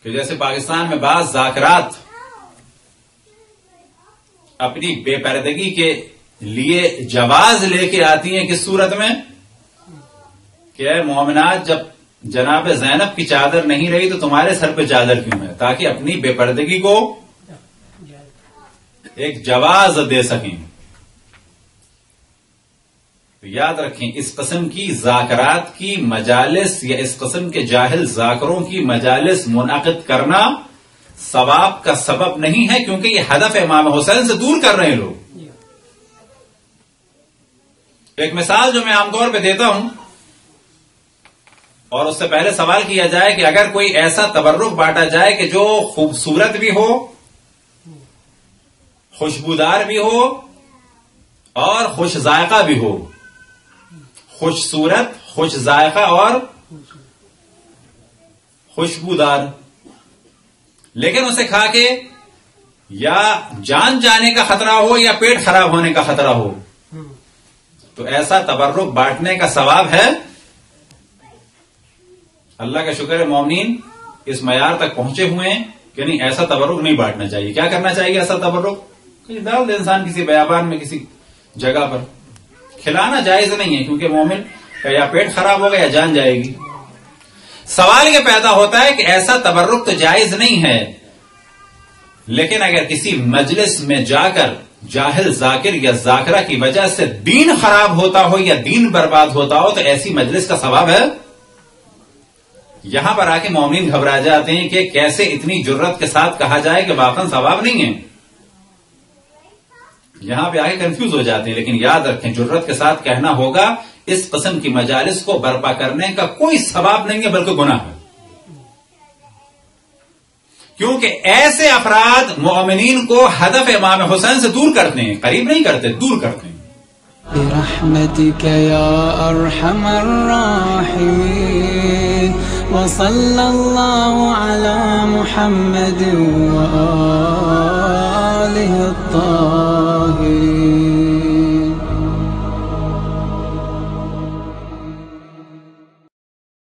کہ جیسے پاکستان میں بعض ذاکرات اپنی بے پردگی کے لیے جواز لے کے آتی ہیں کس صورت میں کہ اے مومنات جب جناب زینب کی چادر نہیں رہی تو تمہارے سر پہ چادر کیوں ہے، تاکہ اپنی بے پردگی کو ایک جواز دے سکیں. تو یاد رکھیں اس قسم کی ذاکرات کی مجالس یا اس قسم کے جاہل ذاکروں کی مجالس منعقد کرنا ثواب کا سبب نہیں ہے، کیونکہ یہ ہدف امام حسین سے دور کر رہے ہیں لوگ. ایک مثال جو میں عام طور پہ دیتا ہوں، اور اس سے پہلے سوال کیا جائے کہ اگر کوئی ایسا تبرک بانٹا جائے کہ جو خوبصورت بھی ہو، خوشبودار بھی ہو اور خوش ذائقہ بھی ہو، خوبصورت، خوش ذائقہ اور خوشبودار، لیکن اسے کھا کے یا جان جانے کا خطرہ ہو یا پیٹ خراب ہونے کا خطرہ ہو، تو ایسا تبرک بانٹنے کا ثواب ہے؟ اللہ کا شکر ہے مومنین اس معیار تک پہنچے ہوئے ہیں کہ نہیں، ایسا تبرک نہیں بانٹنا چاہیے. کیا کرنا چاہیے؟ ایسا تبرک ڈال دے انسان کسی بیابان میں کسی جگہ پر. کھلانا جائز نہیں ہے کیونکہ مومن کا یا پیٹ خراب ہوگا یا جان جائے گی. سوال یہ پیدا ہوتا ہے کہ ایسا تبرک تو جائز نہیں ہے، لیکن اگر کسی مجلس میں جا کر جاہل ذاکر یا ذاکرہ کی وجہ سے دین خراب ہوتا ہو یا دین برباد ہوتا ہو تو ایسی مجلس کا ثواب ہے. یہاں پر آ کے مومنین گھبرا جاتے ہیں کہ کیسے اتنی جرت کے ساتھ کہا جائے کہ واقعا ثواب نہیں ہے. یہاں پہ آ کے کنفیوز ہو جاتے ہیں، لیکن یاد رکھیں جرت کے ساتھ کہنا ہوگا اس قسم کی مجالس کو برپا کرنے کا کوئی ثواب نہیں ہے بلکہ گناہ ہے، کیونکہ ایسے افراد مومنین کو ہدف امام حسین سے دور کرتے ہیں، قریب نہیں کرتے، دور کرتے ہیں. برحمتك يا أرحم الراحمين وصلى الله على محمد وآله الطاهرين.